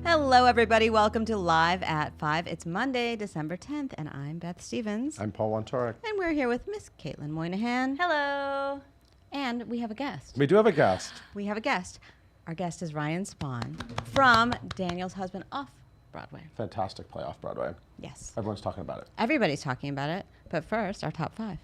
Hello, everybody. Welcome to Live at 5. It's Monday, December 10th, and I'm Beth Stevens. I'm Paul Wontorek. And we're here with Miss Caitlin Moynihan. Hello. And we have a guest. We do have a guest. We have a guest. Our guest is Ryan Spahn from Daniel's Husband off Broadway. Fantastic play off Broadway. Yes. Everyone's talking about it. Everybody's talking about it. But first, our top 5.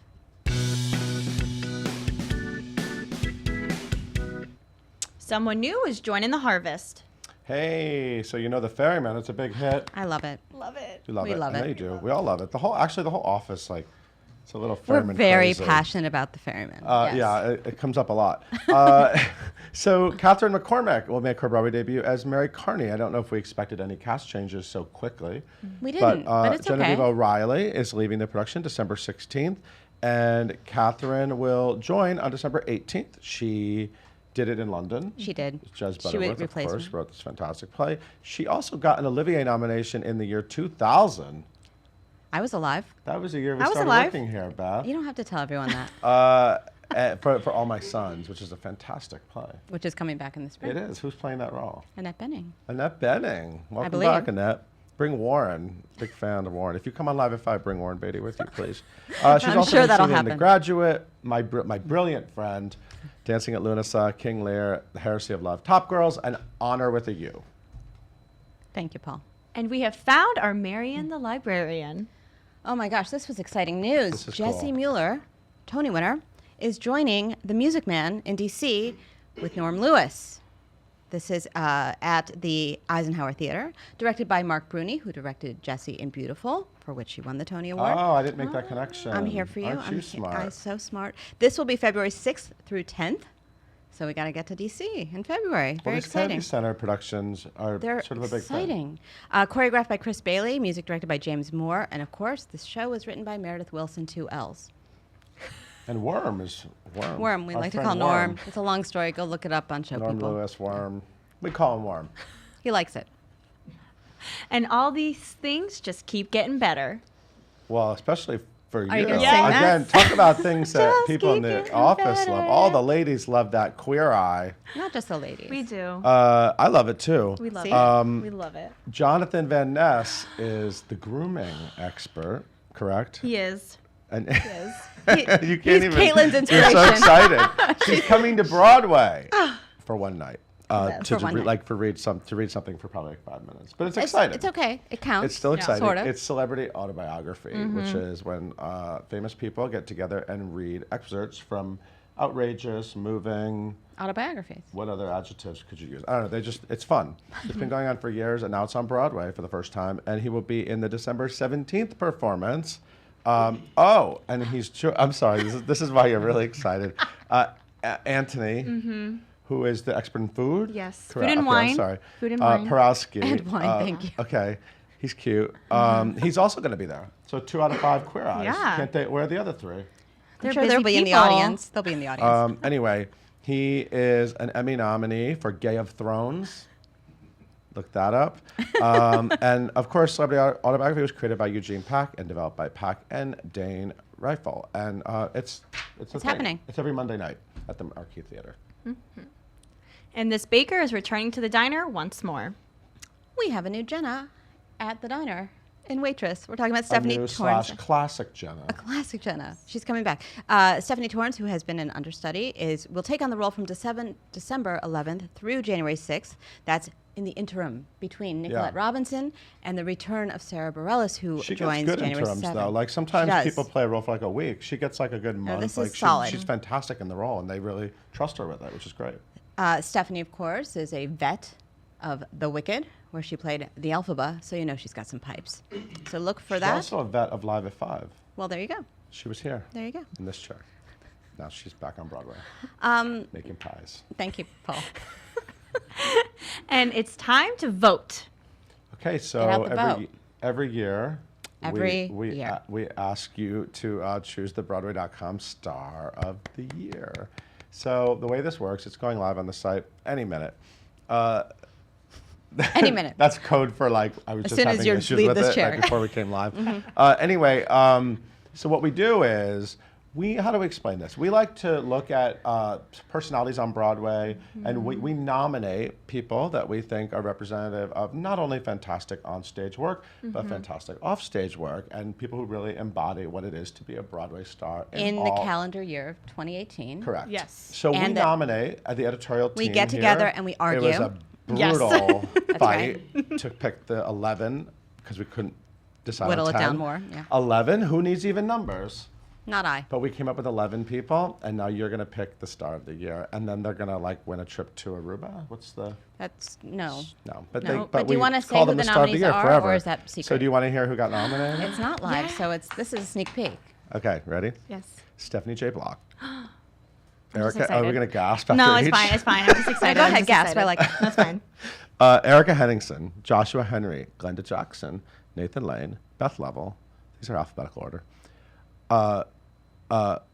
Someone new is joining the harvest. Hey, so you know The Ferryman, it's a big hit. I love it. Love it. You love We it. love I know it. you do. We all love it. The whole office, like, it's a little We're Ferryman very crazy. passionate about the Ferryman. Yes. Yeah, it comes up a lot. So Catherine McCormack will make her Broadway debut as Mary Carney. I don't know if we expected any cast changes so quickly. We didn't, but it's Genevieve okay. O'Reilly is leaving the production December 16th, and Catherine will join on December 18th. She did it in London. She did. Jez She Butterworth, of replaced course, me. wrote this fantastic play. She also got an Olivier nomination in the year 2000. I was alive. That was the year we I was started alive. working here, Beth. You don't have to tell everyone that, For All My Sons, which is a fantastic play. which is coming back in the spring. It is. Who's playing that role? Annette Bening. Annette Bening. Welcome believe. back, Annette. Bring Warren. Big fan of Warren. If you come on Live at 5, bring Warren Beatty with you, please. She's I'm also sure been that'll seen in happen. The Graduate, my brilliant friend, Dancing at Lunasa, King Lear, The Heresy of Love, Top Girls, and Honor with a U. Thank you, Paul. And we have found our Marion the librarian. Oh my gosh, this was exciting news. This is Jesse cool. Mueller, Tony winner, is joining The Music Man in D.C. with Norm Lewis. This is at the Eisenhower Theater, directed by Mark Bruni, who directed Jesse in Beautiful, for which she won the Tony Award. Oh, I didn't make that connection. I'm here for you. Aren't you smart? I'm so smart. This will be February 6th through 10th. So we got to get to D.C. in February. Well, Very these exciting. Kennedy Center productions are They're sort of a big thing. exciting. Choreographed by Chris Bailey, music directed by James Moore, and of course, this show was written by Meredith Wilson, 2 L's. And Worm is Worm. Worm, we Our like to friend call Norm. Worm. It's a long story. Go look it up on Show Norm People. Lewis, Worm. We call him Worm. He likes it. And all these things just keep getting better. Well, especially for you. Are you gonna sing that? Again, talk about things that Just people in keep the getting office better. love. All the ladies love that Queer Eye. Not just the ladies. We do. I love it too. we love See? it. We love it. Jonathan Van Ness is the grooming expert, correct? He is. And Is. you can't He's even. Caitlin's You're so inspiration. excited. She's coming to Broadway for one night. For one night. To read something for probably like 5 minutes, but it's It's, exciting. it's okay. It counts. It's still exciting. Sort of. It's celebrity autobiography, which is when famous people get together and read excerpts from outrageous, moving. Autobiographies. What other adjectives could you use? I don't know. It's fun. It's been going on for years, and now it's on Broadway for the first time. And he will be in the December 17th performance. And I'm sorry. This is why you're really excited. Anthony. Who is the expert in food? Yes. Correct. Food and Okay, wine. I'm sorry. Food and wine. Porowski. And wine, thank you. Okay. He's cute. He's also going to be there. So 2 out of 5 Queer Eyes. Yeah. Can't they? Where are the other 3? I'm They're sure they'll busy be in the people. audience. They'll be in the audience. Anyway, he is an Emmy nominee for Gay of Thrones. Look that up. And of course, Celebrity Autobiography was created by Eugene Pack and developed by Pack and Dane Rifle. And it's a thing. happening. It's every Monday night at the Marquee Theater. And this baker is returning to the diner once more. We have a new Jenna at the diner in Waitress. We're talking about Stephanie a new Torrance. / classic Jenna. A classic Jenna. She's coming back. Stephanie Torrance, who has been an understudy, will take on the role from December 11th through January 6th. That's in the interim between Nicolette Robinson and the return of Sarah Bareilles, who She joins gets good January interims 7th. though. Like She sometimes does. people play a role for like a week. She gets like a good month. this like is solid. She's fantastic in the role, and they really trust her with it, which is great. Stephanie, of course, is a vet of The Wicked, where she played the Elphaba, so you know she's got some pipes. So look for She's that. also a vet of Live at 5. Well, there you go. She was here There you go. in this chair. Now she's back on Broadway making pies. Thank you, Paul. And it's time to vote. Okay, Get so out the vote. every year, Every we year. we ask you to choose the Broadway.com Star of the Year. So the way this works, it's going live on the site any minute. Any minute. That's code for like I was As just soon as having you issues leave with this it chair. right before we came live. Anyway, so what we do is How do we explain this? We like to look at personalities on Broadway, and we nominate people that we think are representative of not only fantastic on-stage work, but fantastic off-stage work, and people who really embody what it is to be a Broadway star. In the calendar year of 2018. Correct. Yes. So And we nominate the editorial team. We get here. together and we argue. It was a Yes. brutal fight right. to pick the 11 because we couldn't decide Whittle on it 10. down more, yeah. 11. Who needs even numbers? Not I. But we came up with 11 people, and now you're going to pick the star of the year, and then they're going to like win a trip to Aruba. What's the? That's no. No, but No, they. but do we you wanna say call who them the star of the nominees year are, forever. or is that secret? So do you want to hear who got nominated? It's not live, so this is a sneak peek. Okay, ready? Yes. Stephanie J. Block. just Erica, are we excited. going to gasp after No, each? it's fine. It's fine. I'm just excited. Go I'm ahead, just gasp. I excited. like it. That's fine. Erica Henningsen, Joshua Henry, Glenda Jackson, Nathan Lane, Beth Level. These are alphabetical order.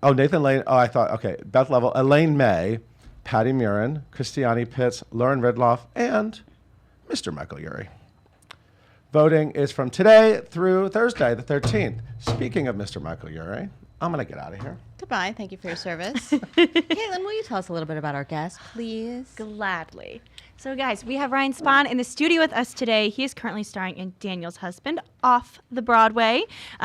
Nathan Lane. Oh, I thought, okay. Beth Level, Elaine May, Patty Murin, Christiane Pitts, Lauren Ridloff, and Mr. Michael Urie. Voting is from today through Thursday, the 13th. Speaking of Mr. Michael Urie, I'm going to get out of here. Goodbye. Thank you for your service. Caitlin, will you tell us a little bit about our guest, please? Gladly. So, guys, we have Ryan Spahn in the studio with us today. He is currently starring in Daniel's Husband off the Broadway.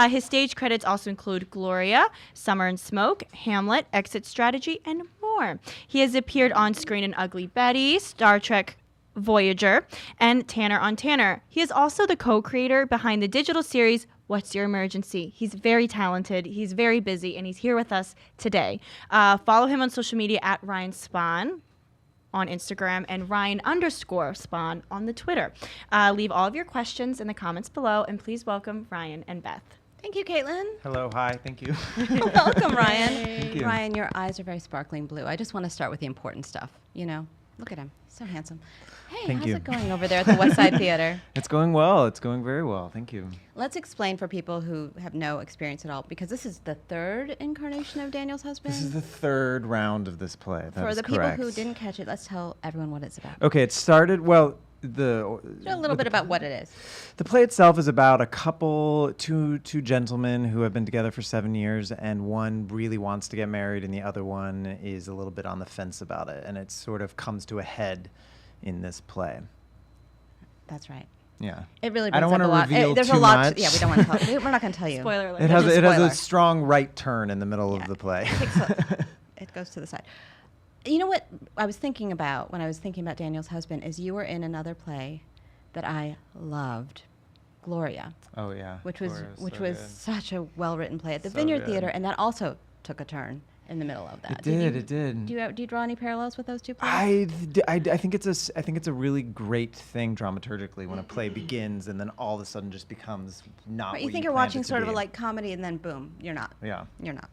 His stage credits also include Gloria, Summer and Smoke, Hamlet, Exit Strategy, and more. He has appeared on screen in Ugly Betty, Star Trek Voyager, and Tanner on Tanner. He is also the co-creator behind the digital series What's Your Emergency? He's very talented, he's very busy, and he's here with us today. Follow him on social media at Ryan Spahn on Instagram and Ryan_Spahn on the Twitter. Leave all of your questions in the comments below, and please welcome Ryan and Beth. Thank you, Caitlin. Hello, hi, thank you. Welcome, Ryan. Thank you. Ryan, your eyes are very sparkling blue. I just want to start with the important stuff. You know, look at him. He's so handsome. Hey, Thank how's you. it going over there at the West Side Theater? It's going well. It's going very well. Thank you. Let's explain for people who have no experience at all, because this is the third incarnation of Daniel's Husband. This is the third round of this play. That For is the correct. people who didn't catch it, let's tell everyone what it's about. Okay, it started, well, Know a little bit about what it is. The play itself is about a couple, two gentlemen who have been together for 7 years, and one really wants to get married, and the other one is a little bit on the fence about it, and it sort of comes to a head in this play. That's right. Yeah. It really I brings don't up a wanna lot. reveal There's too a lot. much. Yeah, we don't want to tell. We're not going to tell you. Spoiler alert. It has Just it has spoiler. a strong right turn in the middle Yeah. of the play. It goes to the side. You know what I was thinking about when I was thinking about Daniel's Husband is you were in another play that I loved, Gloria, Oh yeah. which was Gloria's which so was good. such a well-written play at the So Vineyard good. Theater, and that also took a turn in the middle of that. It did. you- It did. Do you draw any parallels with those two plays? I think it's a really great thing dramaturgically when a play begins and then all of a sudden just becomes not. Right, you what think you're planned watching it to sort of a be. like comedy, and then boom, you're not. Yeah. You're not.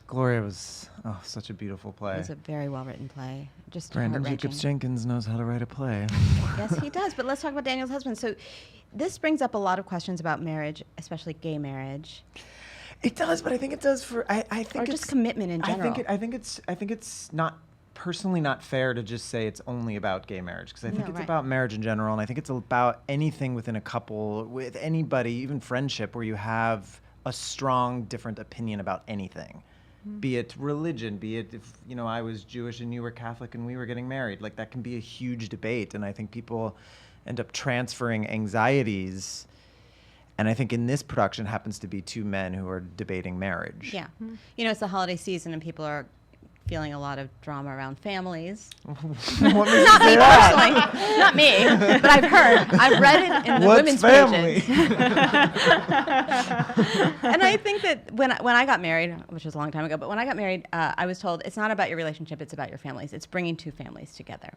Gloria was such a beautiful It play. was a very well-written play. Just Brandon heart-wrenching. Jacobs Jenkins knows how to write a play. Yes, he does. But let's talk about Daniel's Husband. So, this brings up a lot of questions about marriage, especially gay marriage, It does, but I think it does for I think or it's just commitment in general. I think it's not personally not fair to just say it's only about gay marriage, because I think No, it's right. about marriage in general, and I think it's about anything within a couple, with anybody, even friendship, where you have a strong different opinion about anything. Be it religion, be it if I was Jewish and you were Catholic and we were getting married, like that can be a huge debate, and I think people end up transferring anxieties. And I think in this production happens to be two men who are debating marriage. Yeah. You know, it's the holiday season, and people are feeling a lot of drama around families. What makes you Not say me that? personally. Not me. But I've read it in the What's women's family? pages. And I think that when I got married, which was a long time ago, but when I got married, I was told it's not about your relationship, it's about your families. It's bringing two families together.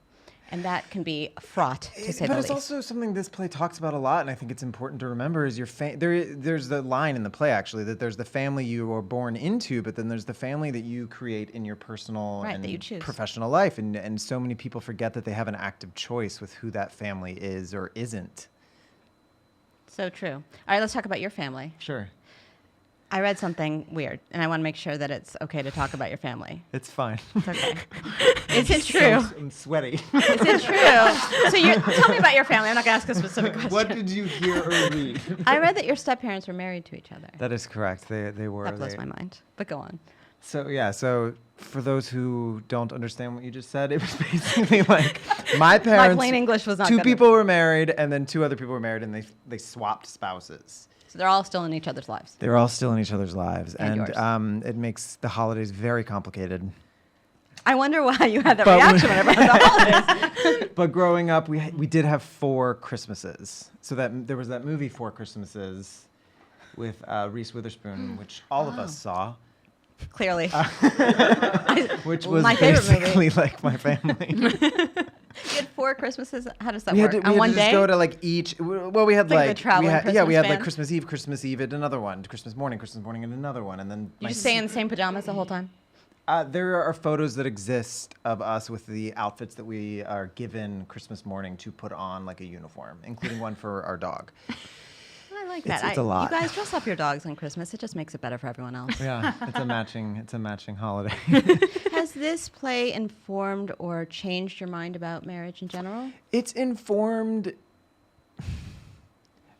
And that can be fraught, to say But the it's least. also something this play talks about a lot, and I think it's important to remember is there's the line in the play actually that there's the family you are born into, but then there's the family that you create in your personal Right, and that you choose. professional life, and so many people forget that they have an active choice with who that family is or isn't. So true. All right, let's talk about your family. Sure, I read something weird, and I want to make sure that it's okay to talk about your family. it's fine. It's okay. Is it true? I'm sweaty. Is it true? So tell me about your family. I'm not going to ask a specific question. What did you hear or read? I read that your step-parents were married to each other. That is correct. They were. That blows my mind. But go on. So for those who don't understand what you just said, it was basically like my parents. plain English was not Two good people were married, and then two other people were married, and they swapped spouses. So they're all still in each other's lives. They're all still in each other's lives, And yours. it makes the holidays very complicated. I wonder why you had that But reaction whenever I had the holidays. But growing up, we did have 4 Christmases. So that there was that movie 4 Christmases with Reese Witherspoon, which all of us saw, Clearly. which was My favorite movie. basically like my family. You had 4 Christmases. How does that work? we On had one to just day? go to like each. Well, we had Like the like traveling we had Christmas like band? Christmas Eve at another one, Christmas morning at another one, and then You my just stay in the same pajamas the whole time? There are photos that exist of us with the outfits that we are given Christmas morning to put on like a uniform, including one for our dog. I like It's- that. it's a lot. You guys dress up your dogs on Christmas. It just makes it better for everyone else. Yeah, it's a matching holiday. Has this play informed or changed your mind about marriage in general? It's informed.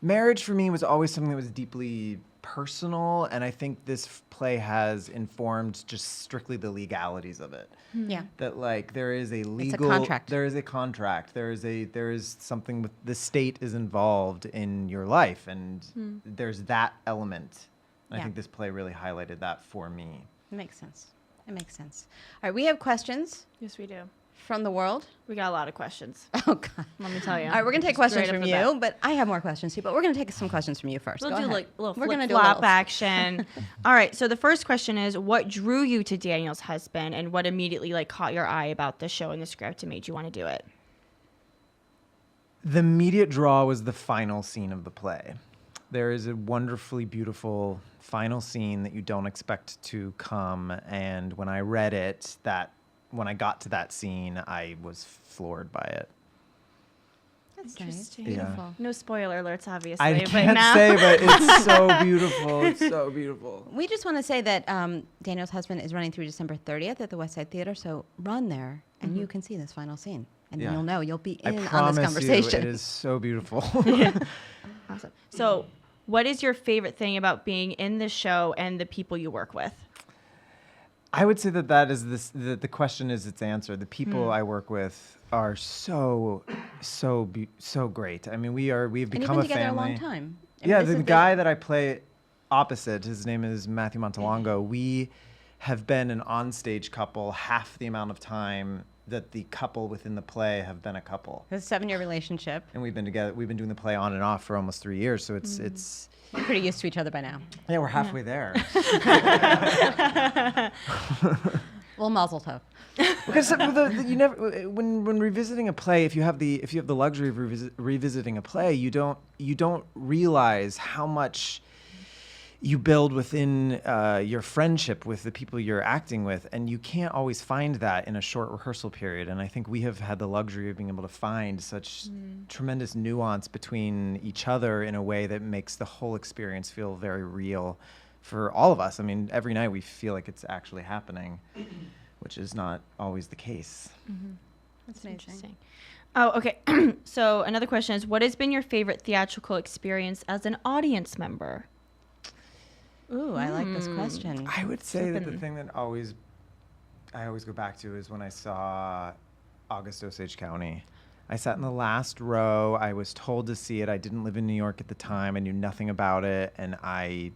Marriage for me was always something that was deeply personal, and I think this play has informed just strictly the legalities of it. Yeah. That like there is a legal contract. There is a contract. There is something with the state is involved in your life, and there's that element. And Yeah. I think this play really highlighted that for me. It makes sense. It makes sense. All right, we have questions Yes, we do. from the world. We got a lot of questions. Oh, God. Let me tell you. All right, we're going to take Straight questions off from the you, bat. but I have more questions too. But we're going to take some questions from you first. We'll Go do ahead. like a little We're gonna flip do a flop little- action. All right. So the first question is, what drew you to Daniel's husband, and what immediately like caught your eye about the show and the script and made you want to do it? The immediate draw was the final scene of the play. There is a wonderfully beautiful final scene that you don't expect to come, and when I read it, when I got to that scene, I was floored by it. That's nice. Interesting. Beautiful. No spoiler alerts, obviously. I but can't now- say, but it's so beautiful. It's so beautiful. We just want to say that Daniel's husband is running through December 30th at the West Side Theater, so run there and you can see this final scene. And Yeah. you'll know, you'll be I in on promise this conversation. you, it is so beautiful. Awesome. So, what is your favorite thing about being in this show and the people you work with? I would say that is the question is its answer. The people I work with are so great. I mean, we've And become you've been a together family. a long time. And Yeah, this the is guy that I play opposite, his name is Matthew Montalongo. We have been an onstage couple half the amount of time that the couple within the play have been a couple. It's a 7-year relationship. And we've been together. We've been doing the play on and off for almost 3 years. So it's You're pretty used to each other by now. yeah, we're halfway there. Well, mazel tov. Because you never when revisiting a play, if you have the luxury of revisiting a play, you don't realize how much you build within your friendship with the people you're acting with, and you can't always find that in a short rehearsal period. And I think we have had the luxury of being able to find such tremendous nuance between each other in a way that makes the whole experience feel very real for all of us. I mean, every night we feel like it's actually happening, which is not always the case. That's amazing. Interesting. Oh, okay. So another question is, what has been your favorite theatrical experience as an audience member? Ooh, I like this question. I would say that the Flippin'. thing that I always go back to is when I saw August Osage County. I sat in the last row. I was told to see it. I didn't live in New York at the time. I knew nothing about it, and I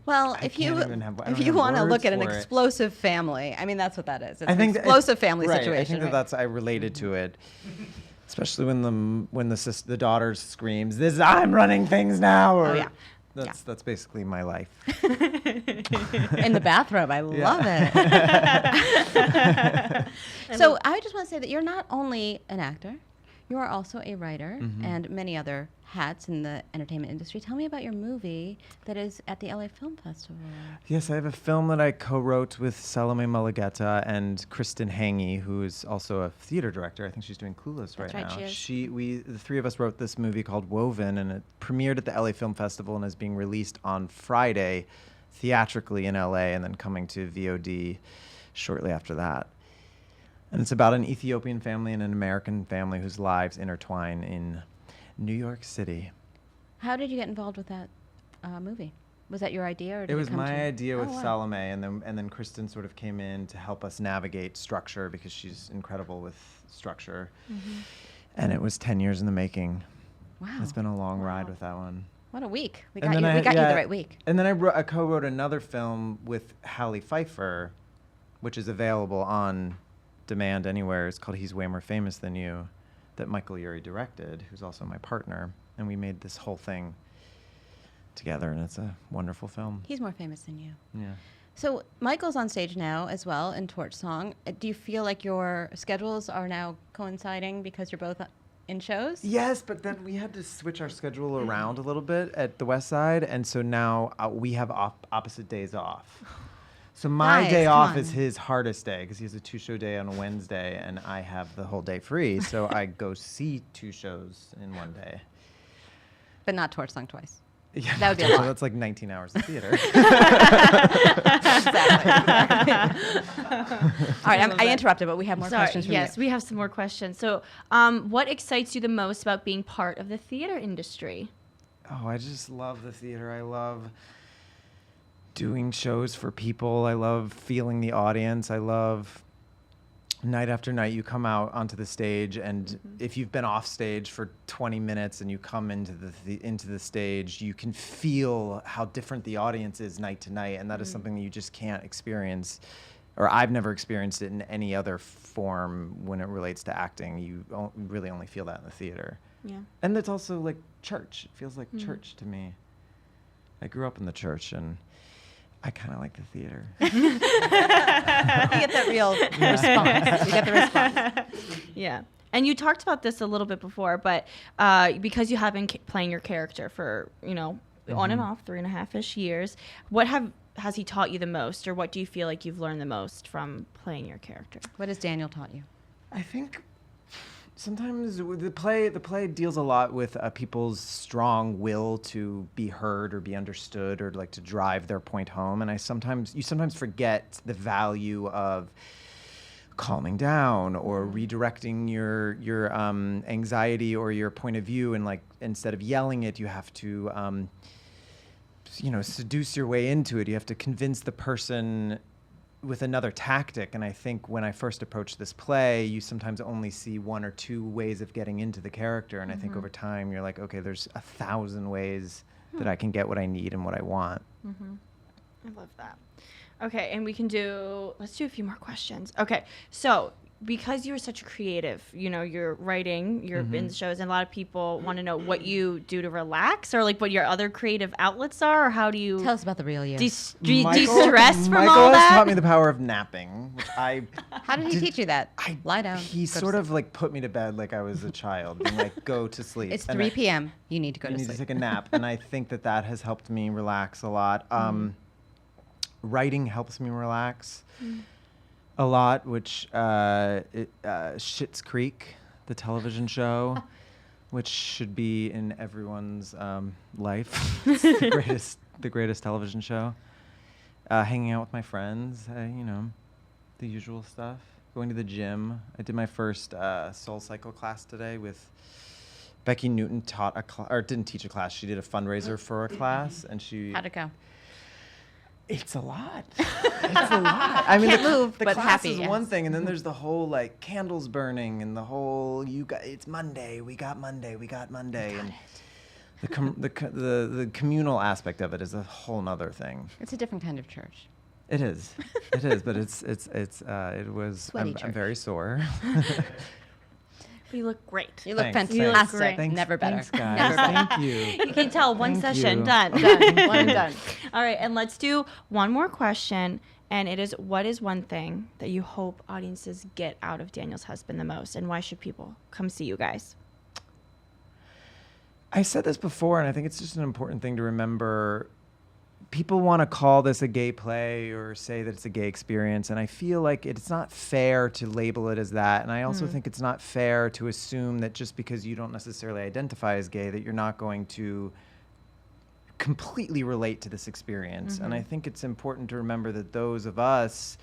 Well, I if can't you even have- I if don't you have want to look words at an for it. explosive family, I mean that's what that is. It's I think an that explosive family right, situation. I think that I related to it, especially when the daughter screams, "This I'm running things now." Or, Oh, yeah. That's basically my life. In the bathrobe. I Yeah. love it. So I just want to say that you're not only an actor, you are also a writer and many other hats in the entertainment industry. Tell me about your movie that is at the LA Film Festival. Yes, I have a film that I co-wrote with Salome Mulugeta and Kristen Hange, who is also a theater director. I think she's doing Clueless That's right right, now. she is. The three of us wrote this movie called Woven, and it premiered at the LA Film Festival and is being released on Friday theatrically in LA and then coming to VOD shortly after that. And it's about an Ethiopian family and an American family whose lives intertwine in New York City. How did you get involved with that movie? Was that your idea, or did It was come my to you? idea with Oh, wow. Salome, and then Kristen sort of came in to help us navigate structure because she's incredible with structure. And it was 10 years in the making. Wow. It's been a long ride with that one. What a week. We And got then you. We got you the yeah, right week. And then I co-wrote another film with Halle Pfeiffer, which is available on demand anywhere. It's called He's Way More Famous Than You, that Michael Urie directed, who's also my partner. And we made this whole thing together, and it's a wonderful film. He's more famous than you. Yeah. So Michael's on stage now as well in Torch Song. Do you feel like your schedules are now coinciding because you're both in shows? Yes, but then we had to switch our schedule around a little bit at the West Side, and so now we have opposite days off. So my Nice, day come off on. is his hardest day because he has a 2-show day on a Wednesday, and I have the whole day free. So I go see 2 shows in one day. But not Torch Song twice. Yeah, That would be a so lot. that's like 19 hours of theater. Exactly. All right, I interrupted, but we have more Sorry, questions from yes, you. we have some more questions. So, what excites you the most about being part of the theater industry? Oh, I just love the theater. I love doing shows for people. I love feeling the audience. I love night after night you come out onto the stage, and if you've been off stage for 20 minutes and you come into the stage, you can feel how different the audience is night to night, and that is something that you just can't experience, or I've never experienced it in any other form when it relates to acting. You really only feel that in the theater. Yeah. And it's also like church. It feels like church to me. I grew up in the church, and I kind of like the theater. You get that real response. You get the response. Yeah. And you talked about this a little bit before, but because you have been playing your character for, on and off 3.5-ish years, what has he taught you the most, or what do you feel like you've learned the most from playing your character? What has Daniel taught you? I think sometimes the play deals a lot with people's strong will to be heard or be understood or like to drive their point home, and you sometimes forget the value of calming down or redirecting your anxiety or your point of view, and like instead of yelling it, you have to seduce your way into it. You have to convince the person with another tactic. And I think when I first approached this play, you sometimes only see 1 or 2 ways of getting into the character. And I think over time, you're like, okay, there's 1,000 ways that I can get what I need and what I want. I love that. Okay, and let's do a few more questions. Okay, so because you're such a creative, you're writing, you're in the shows, and a lot of people want to know what you do to relax, or like what your other creative outlets are, or how do you Tell us about the real you. de-stress from Michael all has that? taught me the power of napping, which I How did he teach you that? Lie down. He go to sort sleep. of like put me to bed like I was a child and like go to sleep. It's And 3 I- p.m. You need to go You to need sleep. to take a nap, and I think that has helped me relax a lot. Writing helps me relax a lot, which Schitt's Creek, the television show, which should be in everyone's life. It's the greatest television show. Hanging out with my friends, the usual stuff. Going to the gym. I did my first Soul Cycle class today with Becky Newton. Didn't teach a class. She did a fundraiser for a class, and she. How'd it go? It's a lot. It's a lot. I mean, Can't move, the but class happy, is yes. one thing, and then there's the whole like candles burning and the whole it's Monday. We got Monday. And the communal aspect of it is a whole nother thing. It's a different kind of church. It is, but it was. Sweaty I'm church. very sore. But you look great. You look Thanks. You look fantastic. great. Never better. Thanks, guys. Never better. Thank you. You can tell one Thank session you. done. One and done. All right, and let's do one more question, and it is, what is one thing that you hope audiences get out of Daniel's Husband the most, and why should people come see you guys? I said this before, and I think it's just an important thing to remember. People want to call this a gay play or say that it's a gay experience, and I feel like it's not fair to label it as that. And I also think it's not fair to assume that just because you don't necessarily identify as gay, that you're not going to completely relate to this experience. And I think it's important to remember that those of us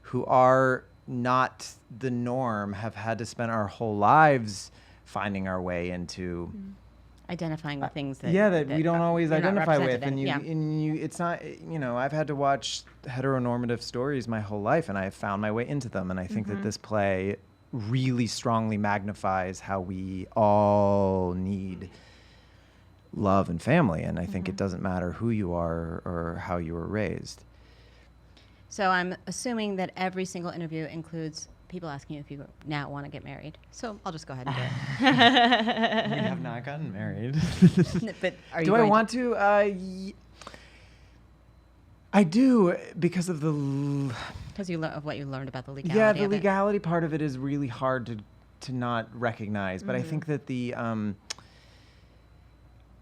who are not the norm have had to spend our whole lives finding our way into identifying with things that that we don't always you're not identify with, represented in. and you it's not, I've had to watch heteronormative stories my whole life, and I have found my way into them, and I think that this play really strongly magnifies how we all need love and family, and I think it doesn't matter who you are or how you were raised. So I'm assuming that every single interview includes people asking you if you now want to get married. So I'll just go ahead and do it. We have not gotten married. But are you Do I going want to? I do, because of the because of what you learned about the legality the of it. legality part of it is really hard to not recognize. But I think that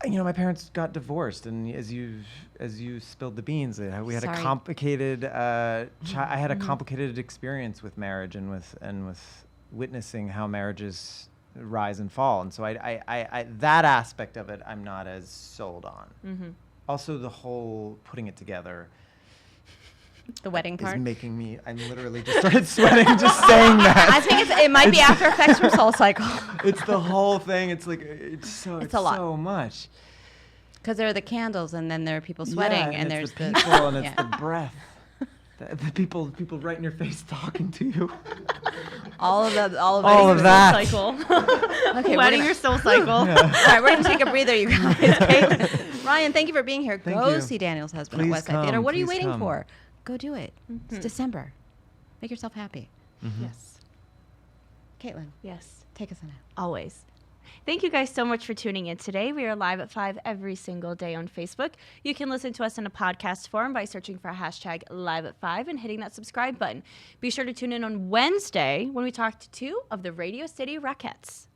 my parents got divorced, and as you spilled the beans, we had a Sorry. complicated. I had a complicated experience with marriage and with witnessing how marriages rise and fall, and so I that aspect of it I'm not as sold on. Also, the whole putting it together The wedding is part? making me. I'm literally just started sweating just saying that. I think it might be after effects from Soul Cycle. It's the whole thing. It's like it's a lot. so much. Because there are the candles, and then there are people sweating, Yeah, and it's there's the people, and it's yeah. the breath. The people right in your face talking to you. all of All it. of that. Cycle. Okay, Wedding we're your soul cycle. All right, we're gonna take a breather, you guys. Okay? Ryan, thank you for being here. Thank Go you. see Daniel's Husband Please at West Side Theater. come, What are you please waiting come. for? Go do it. It's December. Make yourself happy. Yes. Caitlin, Yes. take us on out. Always. Thank you guys so much for tuning in today. We are live at 5 every single day on Facebook. You can listen to us in a podcast form by searching for hashtag live at 5 and hitting that subscribe button. Be sure to tune in on Wednesday when we talk to two of the Radio City Rockettes.